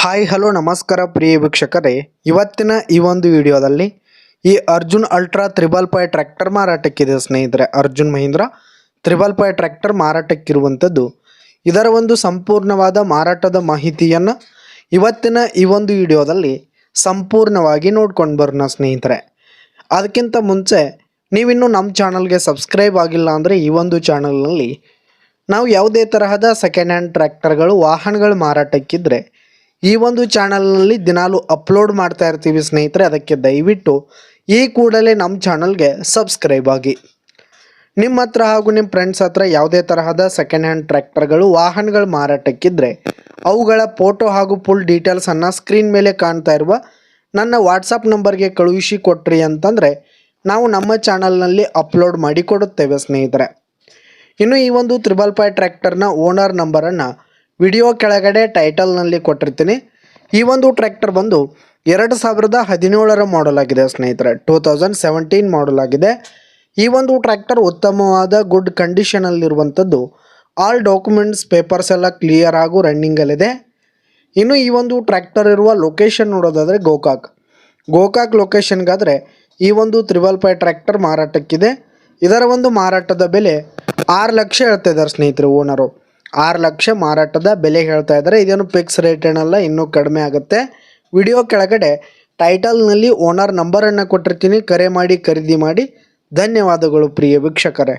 Hi hello ನಮಸ್ಕಾರ ಪ್ರಿಯ ವೀಕ್ಷಕರೇ, ಇವತ್ತಿನ ಈ ಒಂದು ವಿಡಿಯೋದಲ್ಲಿ ಈ ಅರ್ಜುನ್ ಅಲ್ಟ್ರಾ 555 ಟ್ರ್ಯಾಕ್ಟರ್ ಮಾರಾಟಕ್ಕಿದೆ ಸ್ನೇಹಿತರೆ. ಅರ್ಜುನ್ ಮಹೀಂದ್ರ 555 ಟ್ರ್ಯಾಕ್ಟರ್ ಮಾರಾಟಕ್ಕಿರುವಂಥದ್ದು. ಇದರ ಒಂದು ಸಂಪೂರ್ಣವಾದ ಮಾರಾಟದ ಮಾಹಿತಿಯನ್ನು ಇವತ್ತಿನ ಈ ಒಂದು ವಿಡಿಯೋದಲ್ಲಿ ಸಂಪೂರ್ಣವಾಗಿ ನೋಡ್ಕೊಂಡು ಬರೋಣ ಸ್ನೇಹಿತರೆ. ಅದಕ್ಕಿಂತ ಮುಂಚೆ ನೀವಿನ್ನೂ ನಮ್ಮ ಚಾನಲ್ಗೆ ಸಬ್ಸ್ಕ್ರೈಬ್ ಆಗಿಲ್ಲ ಅಂದರೆ ಈ ಒಂದು ಚಾನಲ್ನಲ್ಲಿ ನಾವು ಯಾವುದೇ ತರಹದ ಸೆಕೆಂಡ್ ಹ್ಯಾಂಡ್ ಟ್ರ್ಯಾಕ್ಟರ್ಗಳು ವಾಹನಗಳು ಮಾರಾಟಕ್ಕಿದ್ರೆ ಈ ಒಂದು ಚಾನಲ್ನಲ್ಲಿ ದಿನಾಲು ಅಪ್ಲೋಡ್ ಮಾಡ್ತಾ ಇರ್ತೀವಿ ಸ್ನೇಹಿತರೆ. ಅದಕ್ಕೆ ದಯವಿಟ್ಟು ಈ ಕೂಡಲೇ ನಮ್ಮ ಚಾನಲ್ಗೆ ಸಬ್ಸ್ಕ್ರೈಬ್ ಆಗಿ. ನಿಮ್ಮ ಹತ್ರ ಹಾಗೂ ನಿಮ್ಮ ಫ್ರೆಂಡ್ಸ್ ಹತ್ರ ಯಾವುದೇ ತರಹದ ಸೆಕೆಂಡ್ ಹ್ಯಾಂಡ್ ಟ್ರ್ಯಾಕ್ಟರ್ಗಳು ವಾಹನಗಳು ಮಾರಾಟಕ್ಕಿದ್ರೆ ಅವುಗಳ ಫೋಟೋ ಹಾಗೂ ಫುಲ್ ಡೀಟೇಲ್ಸನ್ನು ಸ್ಕ್ರೀನ್ ಮೇಲೆ ಕಾಣ್ತಾ ಇರುವ ನನ್ನ ವಾಟ್ಸಪ್ ನಂಬರ್ಗೆ ಕಳುಹಿಸಿ ಕೊಟ್ರಿ ಅಂತಂದರೆ ನಾವು ನಮ್ಮ ಚಾನಲ್ನಲ್ಲಿ ಅಪ್ಲೋಡ್ ಮಾಡಿ ಕೊಡುತ್ತೇವೆ ಸ್ನೇಹಿತರೆ. ಇನ್ನು ಈ ಒಂದು 555 ಟ್ರ್ಯಾಕ್ಟರ್ನ ಓನರ್ ನಂಬರನ್ನು ವಿಡಿಯೋ ಕೆಳಗಡೆ ಟೈಟಲ್ನಲ್ಲಿ ಕೊಟ್ಟಿರ್ತೀನಿ. ಈ ಒಂದು ಟ್ರ್ಯಾಕ್ಟರ್ ಬಂದು 2017ರ ಮಾಡಲ್ ಆಗಿದೆ ಸ್ನೇಹಿತರೆ. 2017 ಮಾಡಲ್ ಆಗಿದೆ. ಈ ಒಂದು ಟ್ರ್ಯಾಕ್ಟರ್ ಉತ್ತಮವಾದ ಗುಡ್ ಕಂಡೀಷನಲ್ಲಿರುವಂಥದ್ದು. ಆಲ್ ಡಾಕ್ಯುಮೆಂಟ್ಸ್ ಪೇಪರ್ಸ್ ಎಲ್ಲ ಕ್ಲಿಯರ್ ಹಾಗೂ ರನ್ನಿಂಗಲ್ಲಿದೆ. ಇನ್ನು ಈ ಒಂದು ಟ್ರ್ಯಾಕ್ಟರ್ ಇರುವ ಲೊಕೇಶನ್ ನೋಡೋದಾದರೆ ಗೋಕಾಕ್ ಲೊಕೇಶನ್ಗಾದರೆ ಈ ಒಂದು 555 ಟ್ರ್ಯಾಕ್ಟರ್ ಮಾರಾಟಕ್ಕಿದೆ. ಇದರ ಒಂದು ಮಾರಾಟದ ಬೆಲೆ 6 ಲಕ್ಷ ಹೇಳ್ತಾ ಇದ್ದಾರೆ ಸ್ನೇಹಿತರೆ. ಓನರು 6 ಲಕ್ಷ ಮಾರಾಟದ ಬೆಲೆ ಹೇಳ್ತಾ ಇದ್ದಾರೆ. ಇದೇನು ಫಿಕ್ಸ್ ರೇಟ್ ಏನಲ್ಲ, ಇನ್ನೂ ಕಡಿಮೆ ಆಗುತ್ತೆ. ವಿಡಿಯೋ ಕೆಳಗಡೆ ಟೈಟಲ್ನಲ್ಲಿ ಓನರ್ ನಂಬರನ್ನು ಕೊಟ್ಟಿರ್ತೀನಿ. ಕರೆ ಮಾಡಿ ಖರೀದಿ ಮಾಡಿ. ಧನ್ಯವಾದಗಳು ಪ್ರಿಯ ವೀಕ್ಷಕರೇ.